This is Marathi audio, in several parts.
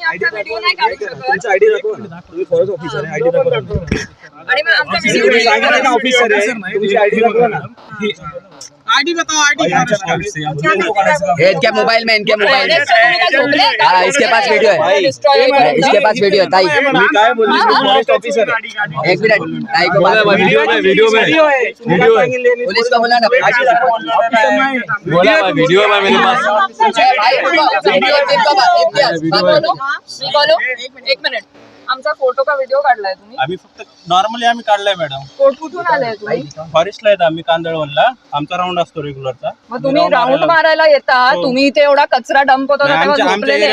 आमचा व्हिडिओ नाही काढू शकत तुमचा आयडी दाखवा ना. तुम्ही फॉरेस्ट ऑफिसर आहे, आयडी दाखवा. आणि मग आमचा तुम्ही व्हिडिओ सांगितलं ना ऑफिसर आहे, तुमची आयडी दाखवा ना. आईडी बताओ आईडी ये इनके मोबाइल में हाँ इसके पास वीडियो है, इसके पास वीडियो है ताई. मी काय बोलली, फॉरेस्ट ऑफिसर आहे. एक मिनट ताई को बात वीडियो है. पुलिस को बोला ना बोला वीडियो है मेरे पास. बोलो एक मिनिट. आमचा फोटो का व्हिडिओ काढलाय तुम्ही? आम्ही फक्त नॉर्मली आम्ही काढलाय मॅडम. कुठून आलाय तुम्ही? फॉरेस्टला येत आम्ही कांदळवनला. आमचा राऊंड असतो रेग्युलरचा. मग तुम्ही राऊंड मारायला येता, तुम्ही इथे एवढा कचरा डंप होता तेव्हा झोपलेले.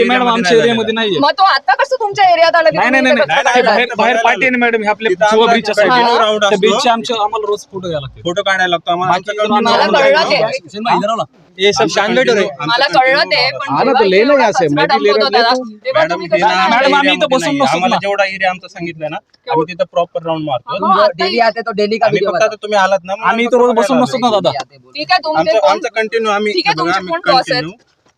मॅडम आमच्या एरियामध्ये नाहीये. मग तो आता कसं तुमच्या एरियात आला? बाहेर पार्टी आहे मॅडम. आपले बीच राऊंड असतो. बीचचे आम्हाला रोज फोटो घ्यायला लागते. फोटो काढायला लागतो आम्हाला. मला कळलं ते, ये सब शानवेट हो रहे. मला कळलं ते, पण हा ना, तो लेना यहाँ से, मैं भी ले रहा हूँ. मॅडम मॅडम, आम्ही इथं बसून नसतो आम्हाला ना. जेवढा एरिया आमचा सांगितलं ना आम्ही तिथं प्रॉपर राऊंड मारतो. हो, आता डेली आते तो डेली का आम्ही वीडियो फक्त आता तुम्ही आलात ना आम्ही इथं रोज बसून नसतो ना दादा. ठीक आहे तुमचे आमचं कंटिन्यू आम्ही ठीक आहे, तुमचे कोण boss आहेत?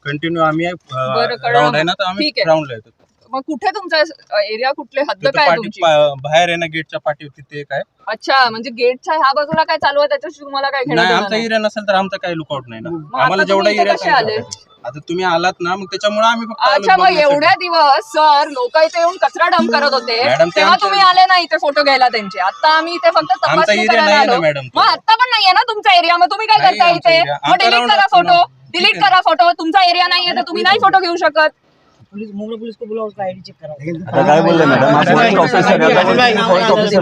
कंटिन्यू आम्ही बरं, कळलं राऊंड आहे ना, तर ठीक आम्ही आहे. राऊंडला येतो. मग कुठे तुमचा एरिया, कुठले हद्द तिथं काय आहे पाठी तुमची? बाहेर आहे ना गेटच्या पाठी तिथे काय अच्छा, म्हणजे गेटच्या ह्या बाजूला काय चालू आहे त्याच्याशी तुम्हाला काय घेणं नाही. देणं आमचा नाही? एरिया नसेल तर आमचा काही लुकआउट नाही ना. आता आम्हाला जेवढा तुम्ही इथे एरिया कसे आले? आता तुम्ही आलात ना, मग त्याच्यामुळे आम्ही फक्त आलो अच्छा, मग बघण्यासाठी. एवढ्या दिवस सर लोक इथे येऊन कचरा डंप करत होते, मॅडम, ते तेव्हा आमच्या- तुम्ही आले नाही इथे फोटो घ्यायला त्यांचे. आता आम्ही इथे फक्त आमचा तपासणी एरिया करायला नाही ना आलो. मॅडम तो. मग आता पण नाहीये ना तुमचा एरिया, मग तुम्ही काय नाही करता आमचा इथे? एरिया. मग आमचा डिलीट राऊंड करा असतो फोटो, ना. डिलीट करा फोटो. तुमचा एरिया नाहीये तर तुम्ही नाही फोटो घेऊ शकत. पुलिस को बुलाओ, उसका आईडी चेक कराओ. आता काय बोलले मॅडम? फॉरेस्ट ऑफिसर आहे. तुम्ही forest officer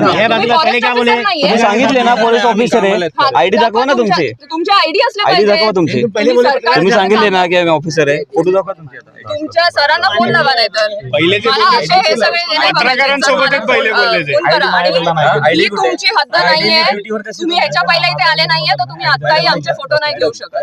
नाहीये. सांगितले ना फॉरेस्ट ऑफिसर आहे. हा, आयडी दाखवा ना तुमचे. तुमचे आयडी असले आयडी पाहिजे. दाखवा तुमचे. तुम्ही सांगितले ना की ऑफिसर आहे. फोटो दाखवा तुमचे. तुमच्या सरांना फोन लावा नाही तर मला असे हे सगळे हे नाही बघायचे. पहिले बोलले ते. फोन करा. आणि ही तुमची हद्द नाहीये. तुम्ही ह्याच्या पहिला इथे आले नाहीये तर तुम्ही आताही आमचे फोटो नाही घेऊ शकत.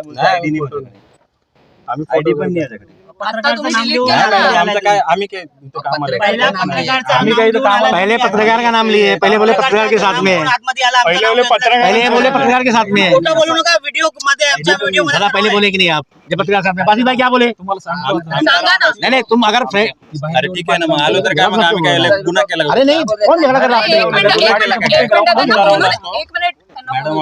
आम्ही आयडी पण नाही याच्याकडे. आता तुम्ही डिलीट केला ना. आमचं काय आम्ही काय इथं कामाला आहे. पहले पत्रकार का नाम लिए. पहले बोले पत्रकार के साथ में. पहिले बोले पत्रकार पहले बोले पत्रकार के साथ में. खोटं बोलू नका. व्हिडिओ मध्ये आमच्या व्हिडिओ मध्ये पहले बोले कि नहीं आप जब पत्रकार साथ में? बासी भाई क्या बोले? सांगा ना. नहीं तुम अगर अरे ठीक आहे ना, मग आलो तर काय, मग आम्ही काय गुन्हा केला? अरे नहीं कौन झगड़ा कर रहा है? एक मिनिट एक मिनिट. मॅडम,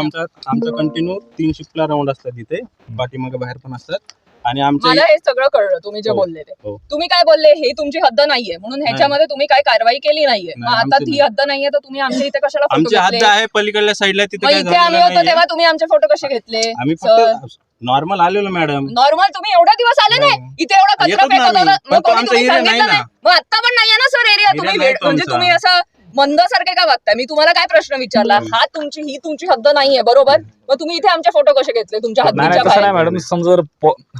आमचं कंटिन्यू 3 शिफ्टला राऊंड असतात तिथे. पाठीमागे बाहेर पण असतात. आणि आमच्या मला हे सगळं कळलं तुम्ही जे बोलले ते. हो. तुम्ही काय बोलले, हे तुमची हद्द नाहीये म्हणून ह्याच्यामध्ये तुम्ही काय कारवाई केली नाहीये. मग नाही, आता आमची ती हद्द नाहीये तर तुम्ही आमच्या इथे कशाला फोटो आमची हद्द घेतले? आहे पलीकडल्या साईडला, तिथे मग काय इथे आम्ही झालेलं होतो नाहीये. तेव्हा तुम्ही आमचे फोटो कसे घेतले? आम्ही सर, फक्त नॉर्मल आलेलो मॅडम. नॉर्मल तुम्ही एवढ्या दिवस आले नाही इथे, एवढा कचरा येतोच ना फेकत आम्ही. होता. पण मग तो कोणी आमचा तुम्ही एरिया नाही सांगितलं ना. नाही? मग आता पण नाहीये ना सर एरिया. तुम्ही नाही तो म्हणजे आमचा. तुम्ही असं मंदसारखे का वागताय? मी तुम्हाला काय प्रश्न विचारला? ही तुमची हद्द नाहीये, बरोबर? मग तुम्ही इथे आमचे फोटो कसे घेतले तुमच्या हद्दीच्या बाहेर? मॅडम समजा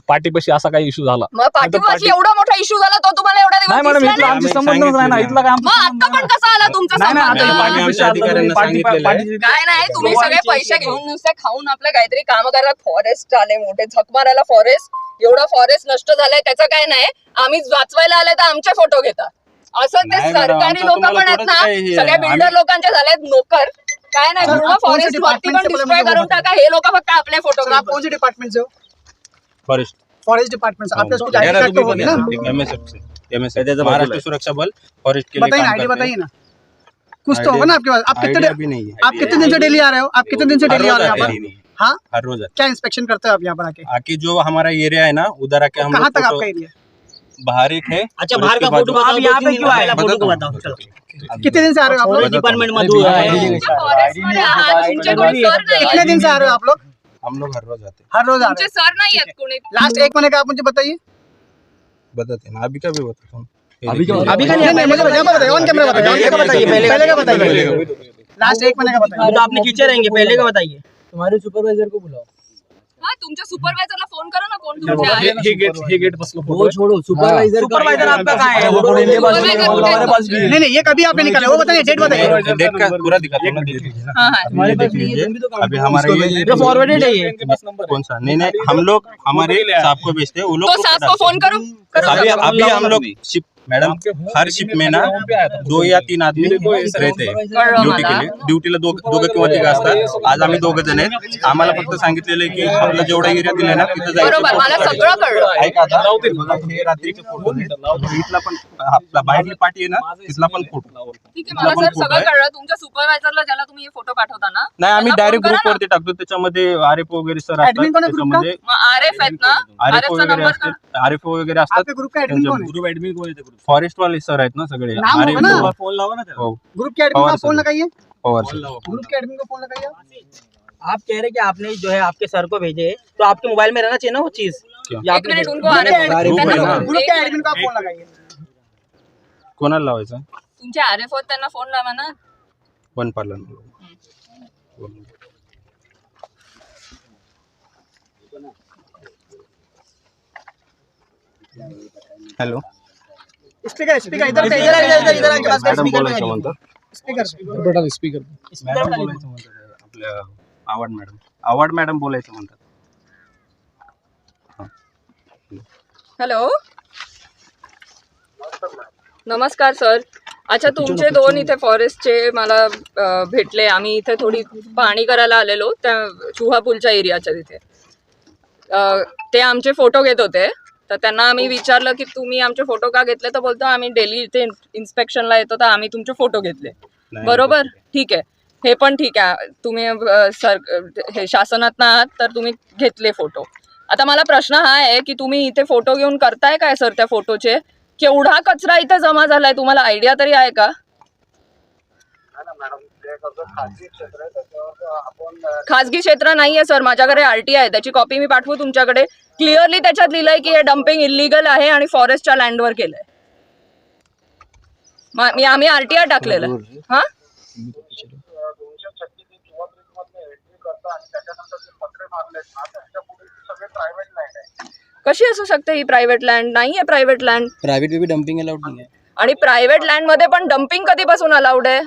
पाठीपाशी असा काही इश्यू झाला. मग पाठीमाशी एवढा मोठा इश्यू झाला तो तुम्हाला एवढा दिवस नाही मॅडम, दिसला इथला नाही? आमची संबंधच नाही ना. इथला काय मग आता पण कसा आला तुमचा नाही ना, संबंध? आम्ही आमच्या अधिकाऱ्यांना सांगितलेलं आहे. काय नाही, तुम्ही सगळे पैसे घेऊन नुसते खाऊन आपलं काहीतरी काम करायला फॉरेस्ट आले, मोठे झक मारायला फॉरेस्ट. एवढं फॉरेस्ट नष्ट झालंय त्याचं काय नाही. आम्ही वाचवायला आले तर आमचे फोटो घेतात. असं ते नाही मॅडम, सरकारी आमचं लोक तुम्हाला पण आहेत ना, थोडंच काही हे सगळ्या आहे. बिल्डर लोकांचे झालेत नोकर. काय नाही, पूर्ण फॉरेस्ट वरती पण डिस्ट्रॉय करून टाका. हे लोक फक्त आपले फोटो आप कौन से डिपार्टमेंट से हो? फॉरेस्ट फॉरेस्ट डिपार्टमेंट से. आपके कुछ आईडी कार्ड तो होगी ना? MSF महाराष्ट्र सुरक्षा बल फॉरेस्ट के लिए बताइए ना, काम आईडी करते बताइए हैं. ना. कुछ तो होगा ना आपके पास. आप आइडिया भी नहीं है. आप कितने दिन से डेली आ रहे हो? आप कितने दिन से डेली आ रहे हो यहाँ हर रोज पर? हाँ, हर रोज आते क्या इंस्पेक्शन करते हो आप यहाँ पर आके? हैं. आके जो हमारा एरिया है ना, उधर आके हम कहाँ लोग तक फोटो- आपका एरिया? बाहर एक है. अच्छा, और बाहर उसके का बाजू- फोटो बताओ. आप यहाँ पे क्यों आए? फोटो को बताता बताओ. हूँ. चलो. कितने दिन से आ रहे हो आप लोग? डिपार्टमेंट में दो है. तुमचे फॉरेस्टमध्ये आहात, तुमचे कोणी सर नाही कितने दिन से आ रहे हो आप लोग? हम लोग हर रोज आते हैं. हर रोज आ तुमचे रहे सर नाही आहेत कोणी. लास्ट 1 महीने का आप मुझे बताइए. बताते हैं ना, अभी का भी बताता हूँ. अभी का- अभी का नहीं, मुझे बताइए. ऑन कैमरा बताइए. ऑन कैमरा बताइए. पहले का बताइए. लास्ट 1 महीने का बताइए. तो आपने खींचे रहेंगे. पहले का बताइए. तुम्हारे सुपरवाइजर को बुलाओ. हा, तुमच्या सुपरवायझरला फोन करा ना, कोण तुमचे आहे. हे गेट बसलो वो छोड़ो. सुपरवाइजर आपका कहाँ है? नहीं नहीं, ये कभी आपने निकाला. वो बताइए, डेट बताइए. डेट का पूरा दिखाता हूँ ना, देख लीजिए. हाँ, हाँ. हमारे देख लीजिए. अभी हमारा ये फॉरवर्डेड है ये. कौन सा? नहीं हम लोग हमारे साहब को भेजते हैं, वो लोग तो साहब को फोन करो. अभी हम लोग शिफ्ट मैडम हर शिप में ना 2 या 3 आदमी रहते हैं ड्युटी के लिए. ड्युटीला दोघं किंवा तिघं असतात. आज आम्ही 2 जण आहेत. आम्हाला फक्त सांगितलेलं आहे की आपला जेवढा एरिया दिलाय ना तिथं बरोबर, मला जायचं. सगळं कळलं. ऐका आता, बघा, हे रात्रीचे फोटो आहेत. इथला पण आपला बाहेरली पार्टी आहे ना तिथला पण फोटो. ठीक आहे, मला सर सगळं कळलं. तुमच्या सुपरवायझरला ज्याला तुम्ही हे फोटो पाठवता ना, नाही आम्ही त्यांना डायरेक्ट phone करा ग्रुप वरती टाकतो. त्याच्यामध्ये आरएफओ वगैरे सर असतात. Admin कोण आहे group चा? त्याच्यामध्ये मग आरएफ आहेत ना, आरएफओ आरएफचा वगैरे नंबर असतात. आरएफओ वगैरे असतात. आपके ग्रुप का एडमिन कौन है? ग्रुप ऍडमिन कोण आहे? फॉरेस्ट वाले सर आहेत ना सगळे. नाम होगा ना? RFO फोन लावा ना त्याला. हो, ग्रुप के एडमिन पवार का फोन सर. लगाइए. पवार सर. ग्रुप के एडमिन को फोन लगाइए. आप कह रहे हैं कि आपने जो है आपके सर को भेजे, तो आपके मोबाइल में रहना चाहिए ना वो चीज. क्या? या एक आपने मिनिट, भेजा? उनको आरएफ ग्रुप आहे ना. ग्रुप के एडमिन का फोन लगाइए. कोणाला लावायचं? तुमचे आरएफ होत त्यांना फोन लावा ना. वन पार्लन. हॅलो स्पीकर इधर पे, इधर आके बात कर, मॅडम speaker पे बोलायचं करिए. म्हणतात. स्पीकर मॅडम बोलायचं म्हणतात. आपल्या आवाड मॅडम बोलायचं म्हणतात. हॅलो, नमस्कार सर. अच्छा, तुमचे 2 इथे फॉरेस्टचे मला भेटले. आम्ही इथे थोडी पाहणी करायला आलेलो त्या चुहा पूलच्या एरियाच्या तिथे. ते आमचे फोटो घेत होते. तर त्यांना आम्ही विचारलं की तुम्ही आमचे फोटो का घेतले, तर बोलतो आम्ही डेली इथे इन्स्पेक्शनला येतो तर आम्ही तुमचे फोटो घेतले. नाही, बरोबर, ठीक आहे, हे पण ठीक आहे. तुम्ही सर हे शासनात आहात तर तुम्ही घेतले फोटो. आता मला प्रश्न हा आहे की तुम्ही इथे फोटो घेऊन करताय काय सर त्या फोटोचे? केवढा कचरा इथे जमा झालाय, तुम्हाला आयडिया तरी आहे का? खाजगी क्षेत्र नाहीये सर, माझ्याकडे आरटी आहे, त्याची कॉपी मी पाठवू तुमच्याकडे. क्लिअरली त्याच्यात लिहिलंय की हे डम्पिंग इलिगल आहे आणि फॉरेस्टच्या लँडवर केलंय. आम्ही आरटीआय टाकलेलं आहे. हा, कशी असू शकते ही प्रायव्हेट लँड? नाहीये प्रायव्हेट लँड. प्राइवेट में भी डंपिंग अलाउड नहीं है. आणि प्रायव्हेट लँड मध्ये पण डम्पिंग कधीपासून अलाउड आहे?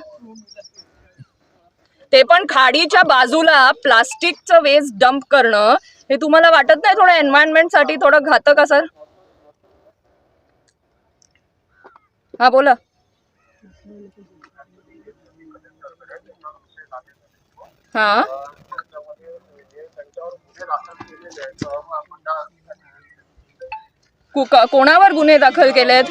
ते पण खाडीच्या बाजूला प्लास्टिकचं वेस्ट डंप करणं, हे तुम्हाला वाटत नाही थोडं एन्व्हायरमेंट साठी थोडं घातक असेल? हा बोला. हा, कोणावर गुन्हे दाखल केलेत?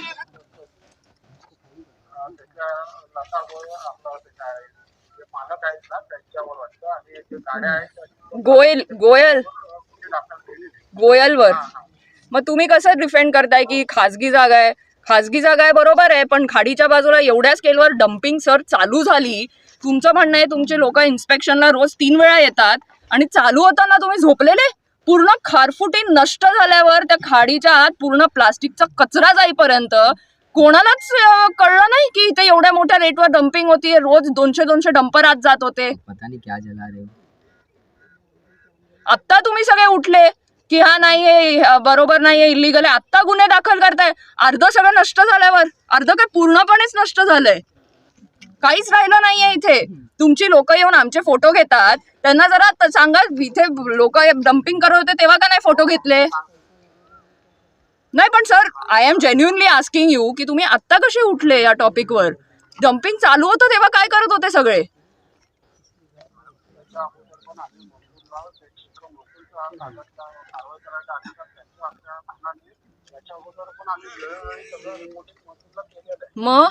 गोयलवर. मग तुम्ही कसं डिफेंड करताय की खाजगी जागा आहे? खाजगी जागा आहे बरोबर आहे, पण खाडीच्या बाजूला एवढ्या स्केलवर डम्पिंग सर चालू झाली. तुमचं म्हणणं आहे तुमचे लोक इन्स्पेक्शनला रोज 3 वेळा येतात आणि चालू होताना तुम्ही झोपलेले? पूर्ण खारफुटी नष्ट झाल्यावर त्या खाडीच्या आत पूर्ण प्लास्टिकचा कचरा जाईपर्यंत कोणालाच कळलं नाही की इथे एवढ्या मोठ्या रेटवर डम्पिंग होतीये. रोज 200 डंपर आत जात होते. पता नहीं क्या जला रहे हो. आत्ता तुम्ही सगळे उठले की हा नाहीये, बरोबर नाहीये, इलिगल आहे. आत्ता गुन्हे दाखल करताय. अर्ध सगळं नष्ट झाल्यावर, अर्ध काय पूर्णपणेच नष्ट झालंय. काहीच राहिलं नाहीये इथे. तुमची लोक येऊन आमचे फोटो घेतात, त्यांना जरा सांगा इथे लोक डम्पिंग करत होते तेव्हा का नाही फोटो घेतले? नाही पण sir, I am genuinely asking you की तुम्ही आत्ता कसे उठले या टॉपिकवर? डम्पिंग चालू होतं तेव्हा काय करत होते सगळे? मग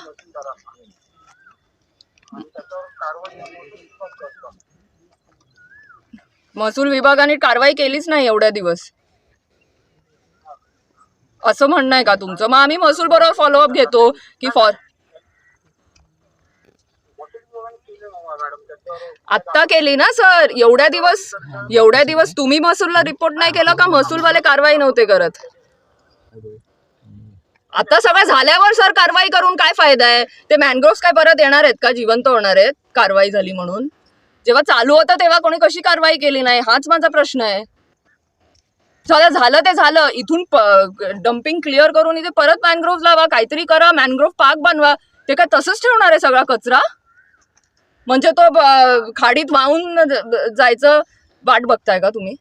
महसूल विभागाने कारवाई केलीच नाही एवढ्या दिवस, असं म्हणणं आहे का तुमचं? मग आम्ही महसूल बरोबर फॉलोअप घेतो की आत्ता केली ना सर? एवढ्या दिवस तुम्ही महसूलला रिपोर्ट नाही केलं का? महसूलवाले कारवाई नव्हते करत. आता सगळं झाल्यावर सर कारवाई करून काय फायदा आहे? ते मॅनग्रोव्स काय परत येणार आहेत का? जिवंत होणार आहेत कारवाई झाली म्हणून? जेव्हा चालू होतं तेव्हा कोणी कशी कारवाई केली नाही, हाच माझा प्रश्न आहे. झालं ते झालं. इथून डम्पिंग क्लिअर करून इथे परत मॅनग्रोव्ह लावा, काहीतरी करा, मॅनग्रोव्ह पार्क बनवा. ते काय तसंच ठेवणार आहे सगळा कचरा? म्हणजे तो खाडीत वाहून जायचं वाट बघताय का तुम्ही?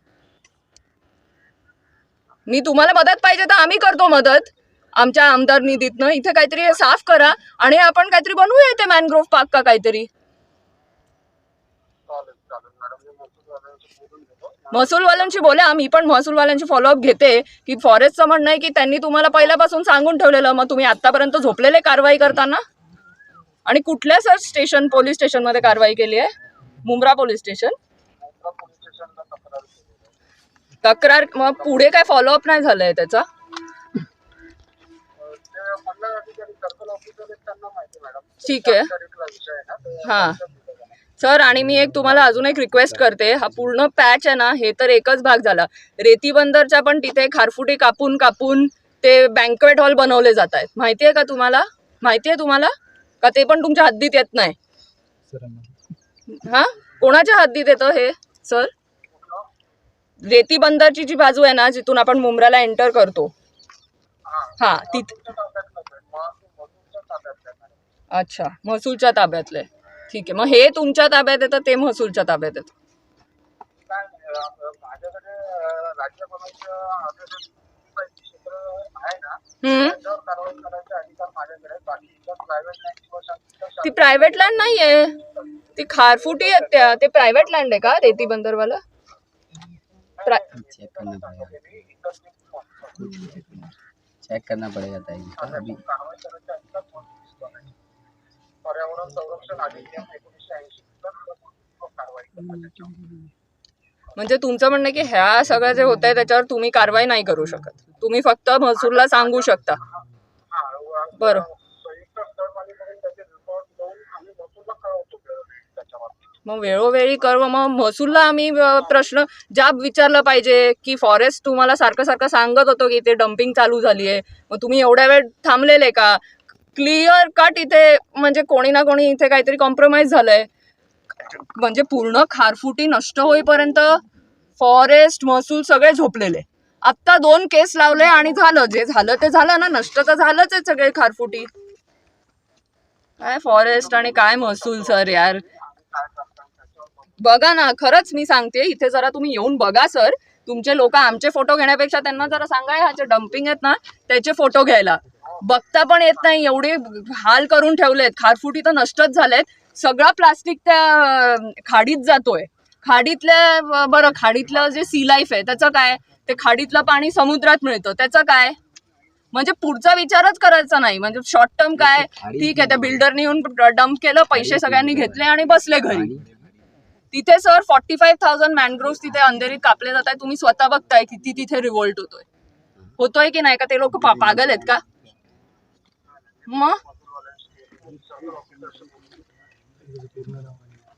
मी तुम्हाला मदत पाहिजे तर आम्ही करतो मदत, आमच्या आमदार निधीतनं इथे काहीतरी हे साफ करा आणि आपण काहीतरी बनवूया इथे मॅनग्रोव्ह पार्क का काहीतरी. महसूलवाल्यांशी बोला, मी पण महसूलवाल्यांची फॉलोअप घेते की फॉरेस्टचं म्हणणं आहे की त्यांनी तुम्हाला पहिल्यापासून सांगून ठेवलेलं, मग तुम्ही आतापर्यंत झोपलेले कारवाई करताना. आणि कुठल्या सर स्टेशन पोलीस स्टेशनमध्ये कारवाई केली आहे? Mumbra police station. तक्रार, मग पुढे काय फॉलोअप नाही झालंय त्याचा? ठीक आहे, हां सर. आणि मी तुम्हाला अजून एक रिक्वेस्ट करते, हा पूर्ण पॅच आहे ना, हे तर एकच भाग झाला. रेती बंदरच्या पण तिथे खारफुटी कापून कापून ते बँक्वेट हॉल बनवले जात आहेत. माहिती आहे का तुम्हाला? माहिती आहे तुम्हाला का ते पण तुमच्या हद्दीत येत नाही? हा, कोणाच्या हद्दीत येतं हे सर? रेती बंदरची जी बाजू आहे ना, जिथून आपण मुंब्राला एंटर करतो, हा तिथे. अच्छा, महसूलच्या ताब्यातले. ठीक आहे, मग हे तुमच्या ताब्यात येतं, ते महसूलच्या ताब्यात येतं. ती प्रायव्हेट लँड नाहीये, ती खारफुटी आहेत त्या. ते प्रायव्हेट लँड आहे का रेती बंदरवाला? चेक करना पड़ेगा ताई अभी. पर्यावरण संरक्षण अधिनियम 1980 म्हणजे तुमचं म्हणणं की ह्या सगळं जे होत आहे त्याच्यावर तुम्ही कारवाई नाही करू शकत, तुम्ही फक्त महसूलला सांगू शकता. बरं, मग वेळोवेळी करू. मग महसूलला आम्ही प्रश्न जाब विचारला पाहिजे की फॉरेस्ट तुम्हाला सारखं सारखं सांगत होतो की इथे डम्पिंग चालू झाली आहे, मग तुम्ही एवढ्या वेळ थांबलेले का? क्लिअर कट इथे म्हणजे कोणी ना कोणी इथे काहीतरी कॉम्प्रोमाइज झालंय. म्हणजे पूर्ण खारफुटी नष्ट होईपर्यंत फॉरेस्ट महसूल सगळे झोपलेले. आत्ता 2 केस लावले आणि झालं, जे झालं ते झालं ना, नष्ट तर झालंच आहे सगळे खारफुटी. काय फॉरेस्ट आणि काय महसूल सर यार. बघा ना, खरंच मी सांगते, इथे जरा तुम्ही येऊन बघा सर. तुमचे लोक आमचे फोटो घेण्यापेक्षा त्यांना जरा सांगा ह्याचे डम्पिंग आहेत ना त्याचे फोटो घ्यायला. बघता पण येत नाही, एवढे हाल करून ठेवलेत. खारफुटी तर नष्टच झालेत. सगळा प्लास्टिक त्या खाडीत जातोय. खाडीतल्या, बरं खाडीतलं जे सी लाईफ आहे त्याचं काय? ते खाडीतलं पाणी समुद्रात मिळतं त्याचं काय? म्हणजे पुढचा विचारच करायचा नाही. म्हणजे शॉर्ट टर्म काय, ठीक आहे, त्या बिल्डरने येऊन डंप केलं, पैसे सगळ्यांनी घेतले आणि बसले घरी. तिथे सर 45,000 मॅनग्रोव्ह तिथे अंधेरीत कापले जात आहे. तुम्ही स्वतः बघताय किती तिथे रिव्होल्ट होतोय की नाही का? ते लोक पागल आहेत का? मग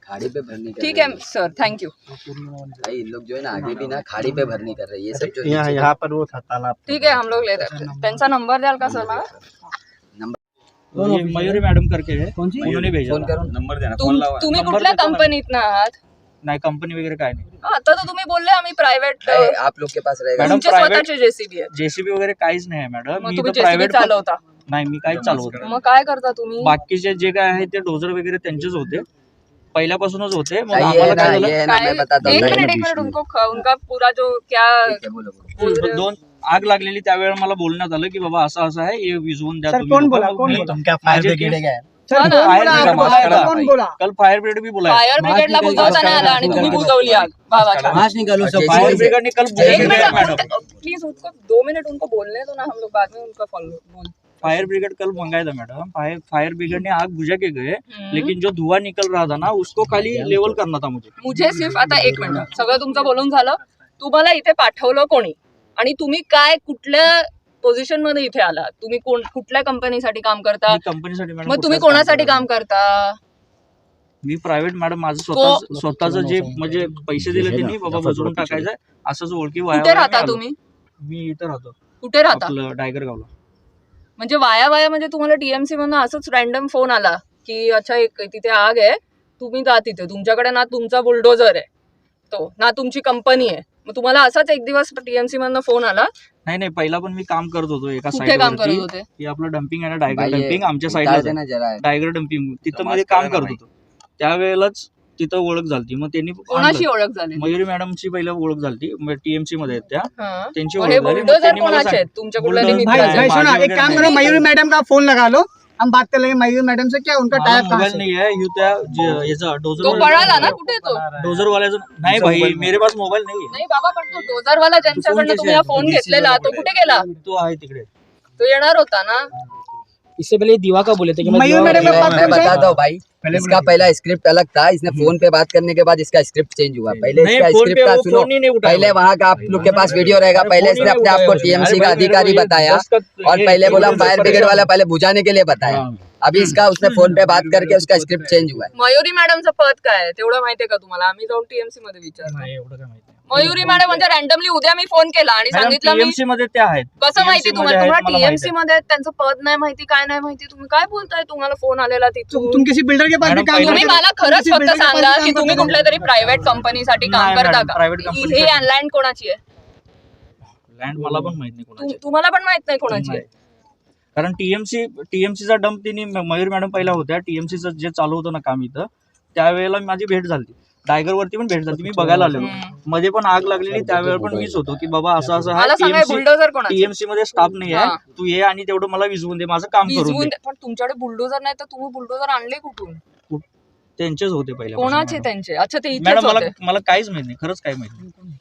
खाड़ी पे भरनी कर ठीक रहे है सर, थैंक यू. भाई इन लोग जो है ना आगे भी ना खाड़ी पे भरनी कर रहे हैं ये सब जो यहाँ पर वो था तालाब. ठीक है, हम लोग ले जाते हैं. त्यांचा नंबर द्याल का सर मला? ये मयूरी मैडम करके है, उन्होंने भेजा फोन था. करो नंबर द्या ना, फोन लावा. तुम्ही नंबर कुठल्या देतो ना. कंपनीत आहात? नाही कंपनी वगैरे काय नाही आता तर तुम्ही बोलले आम्ही प्रायव्हेट. है, आप लोग के पास रहेगा. मॅडम, तुमचे private- स्वतःचे जेसीबी आहेत. जेसीबी वगैरे काहीच नाही आहे मॅडम. मग मी तुम्ही तर जेसीबी प्रायव्हेट चालवता? नाही, मी काहीच चालवत. मग काय करता तुम्ही? बाकीचे जे काय आहे ते डोजर वगैरे त्यांचेच होते, पहिल्यापासूनच होते. मग ये आम्हाला काय ना झालं, ये ना मैं बताता हूँ. एक मिनट उनका पूरा जो क्या ठीक है, बोलो बोलो. 2 आग लागलेली त्यावेळेला मला बोलण्यात आलं की बाबा असं असं आहे, हे विझवून द्या सर, तुम्ही कोण लोकं. बोला, मग कोण मी- बोला? तुम क्या फायर माझे ब्रिगेड team- गए? सर, हा ना. कोण बोला, फायर बोला, ब्रिगेड कोण बोला? कल फायर ब्रिगेड भी बुलाया. फायर ब्रिगेडला बुजवता नाही आला आणि तुम्ही बुजवली आग. वा वा, छान. निकालो सब फायर ब्रिगेड ने कल बुला एक के गया मैडम. मिनट प्लीज, उनको 2 मिनट उनको बोलने दो ना, हम लोग बाद में उनका फॉलो बोल. फायर ब्रिगेड कल मंगाया था मैडम. फायर ब्रिगेड ने आग बुझा के गए, लेकिन जो धुआं निकल रहा था ना उसको खाली लेवल करना था मुझे. मुझे सिर्फ आता 1 मिनिट, सगळं तुमचं बोलून झालं. तुम्हाला इथे पाठवलं कोणी आणि तुम्ही काय कुठल्या पोझिशन मध्ये इथे आला? तुम्ही कुठल्या कंपनीसाठी काम करता? मी कंपनीसाठी मॅडम. मग तुम्ही कोणासाठी काम करता? मी प्रायव्हेट मॅडम. माझं स्वतःचं जे म्हणजे पैसे दिले त्यांनी बाबा बुजवून टाकायचं असंच ओळखी. कुठे राहता तुम्ही? मी इथं राहतो, कुठे राहता? आपलं डायगर गावला. म्हणजे वाया म्हणजे तुम्हाला टीएमसी मधून असंच रॅन्डम फोन आला की अच्छा एक तिथे आग आहे, तुम्ही जा तिथे. तुमच्याकडे ना तुमचा बुलडोझर आहे तो, ना तुमची कंपनी आहे. मग तुम्हाला असाच एक दिवस टीएमसी मधून फोन आला? नाही, पहिला पण मी काम करत होतो एका कुठे काम करत साईड होते? की आपलं डम्पिंग आहे ना, डायगर भाई, ये डम्पिंग आमच्या उतार साईडला देना जरा. डायगर डम्पिंग, तिथं मध्ये काम करत होतो. त्यावेळेलाच तिथं ओळख झाली. मग त्यांनी कोणाशी आणलं. ओळख झाली? मयुरी मॅडमची पहिला ओळख झाली, TMC मध्ये आहेत त्या, हाँ. त्यांची और ओळख हे झाली. मग बुलडोजर त्यांनी मला कोणाचे आहेत? सांग- तुमच्या कुठल्या बुलडोजर निमित्ताचे? भाई भाई सुना, एक काम करो, मयूरी मैडम का फोन लगा लो, हम बात कर लेंगे मयूरी मैडम से, क्या उनका टाइप कहाँ मोबाईल से? नाही आहे ह्यो त्या याचा तो पळाला ना कुठे तो? डोजर वाल्याचा नाही भाई, मेरे पास मोबाईल नाही नाही बाबा, पण तो डोजरवाला ज्यांच्याकडनं तुम्ही हा फोन घेतलेला तो कुठे गेला? तो आहे तिकडे. तो येणार होता ना. इससे पहले दिवा का बोले थे कि मैं मयूर दिवा मैडम का- का पास मैं बताता हूँ भाई, इसका पहला स्क्रिप्ट अलग था, इसने फोन पे बात करने के बाद इसका स्क्रिप्ट चेंज हुआ। पहले नहीं, इसका फोन पे स्क्रिप्ट था, वो सुनो, फोन ही नहीं उठाया। पहले वहाँ का आप लोग के पास वीडियो रहेगा, पहले इसने अपने आप को TMC का अधिकारी बताया और पहले बोला फायर ब्रिगेड वाला, पहले बुझाने के लिए बताया। अभी इसका उसने फोन पे बात करके उसका स्क्रिप्ट चेंज हुआ है। मयुरी मॅडमचं पद काय आहे तेवढं माहितीये का तुम्हाला? आम्ही जाऊन TMC मध्ये विचारतो. नाही एवढं काय माहिती नाही. मयुरी मॅडम म्हणजे रॅन्डमली उद्या मी फोन केला आणि मॅडम, सांगितलं मी TMC मध्ये त्या आहेत. कसं माहिती TMC तुम्हाला? मध्ये तुम्हाला आहेत, मला माहिती TMC आहे. मध्ये आहेत, त्यांचं पद नाही माहिती, काय नाही माहिती, तुम्ही काय बोलताय? तुम्हाला फोन आलेला तिथून. तुम किसी बिल्डर के पास भी मैडम, काम तुम्ही करते हो? मला खरंच किसी फक्त builder के पास भी सांगा काम की तुम्ही करते हो? कुठल्या तरी प्रायव्हेट कंपनीसाठी काम नाही, करता मॅडम, का? private company हे साठी. लँड कोणाची आहे? लँड मला पण माहित नाही कोणाची. तुम्हाला पण माहित नाही कोणाची आहे? कारण टीएमसीचा डंप तिने मयूर मॅडम पहिला होत्या. TMCचं जे चालू होतं ना काम इथं, त्यावेळेला माझी भेट झाली. टायगर वरती पण भेट झाली, मी बघायला आलेलो. मध्ये पण आग लागलेली, त्यावेळेला पण मीच होतो की बाबा असं असं मला सांगा बुलडोजर कोणाची? TMC मध्ये स्टाफ नाही हा. आहे, तू ये आणि तेवढं मला विझवून दे, माझं काम करून विझवून दे. पण तुमच्याकडे बुलडोजर नाही तर तुम्ही बुलडोजर आणले कुठून? त्यांचेच होते पहिले. कोणाचे त्यांचे? अच्छा, ते इथेच मॅडम मला होते. मला काहीच माहित नाही, खरंच काही माहित नाही.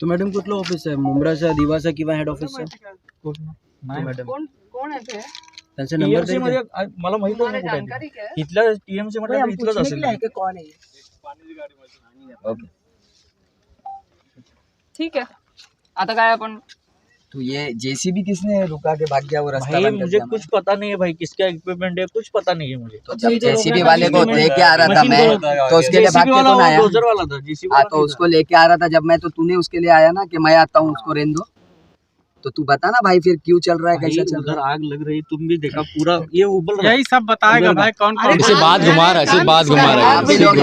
तो मॅडम कुठलं ऑफिस आहे? मुंब्राचा, दिवाचा किंवा हेड ऑफिसचा? नाही मॅडम, कोण कोण आहे ते? त्यांचा नंबर TMC मध्ये मला माहितच तुम्हाला नाही कुठे आहे जानकारी काय? ते. इथल्या TMC मध्ये इथलंच असेल. ठीक आहे, आता काय आपण तो ये JCB किसने रुका के भाग गया वो रास्ता भाई बंद कर मुझे दिया? कुछ पता नहीं है भाई, किसका इक्विपमेंट है कुछ पता नहीं है मुझे. तो जब JCB वाले को लेके आ रहा था मैं, तो उसके लिए भाग JCB के वाला कौन आया? डोजर वाला था, JCB हाँ, वाला तो नहीं उसको लेके आ रहा था जब मैं, तो तूने उसके लिए आया ना कि मैं आता हूँ उसको रहने दो। तो तू बता ना भाई फिर क्यों चल रहा है, था। कैसा भाई, चल उधर रहा है? आग लग रही, तुम भी देखा पूरा ये उबल रहा है. यही सब बताएगा भाई कौन कौन अरे बात घुमा रहा है, सिर्फ बात घुमा रहा आप भी लोग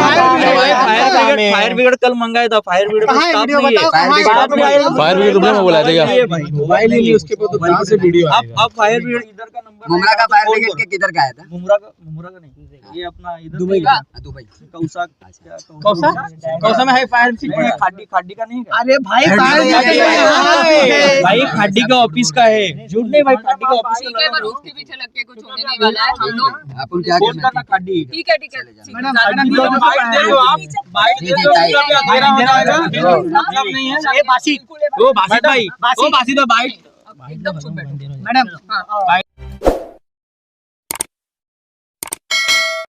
फायर ब्रिगेड कल मंगाया था, फायर ब्रिगेड कहाँ है स्टाफ वीडियो? नहीं है. बताओ कहाँ है? स्टाफ नहीं है. फायर ब्रिगेड तुमने बोला था क्या? मोबाइल ही नहीं उसके पास तो कहाँ से वीडियो आप फायर ब्रिगेड इधर का नंबर मुमरा का फायर ब्रिगेड के किधर का आया था? मुमरा का नहीं, ये अपना इधर दुबई का हाँ, दुबई। कौसा कौसा? कौसा में है फायर खाडी का नहीं है. अरे भाई फायर ब्रिगेड भाई खाडी का ऑफिस का है, झूठ नहीं भाई, खाडी का ऑफिस ठीक है, पर उसके पीछे लग के कुछ होने नहीं वाला है हम लोग. अपन क्या फोन करना करना खाडी. ठीक है, ठीक है, ठीक है. मैडम, बाइक दे दो टाइम। मतलब नहीं है. ये बासी, वो बासित भाई, बासी, बासित भाई. एकदम चुप बैठो. मैडम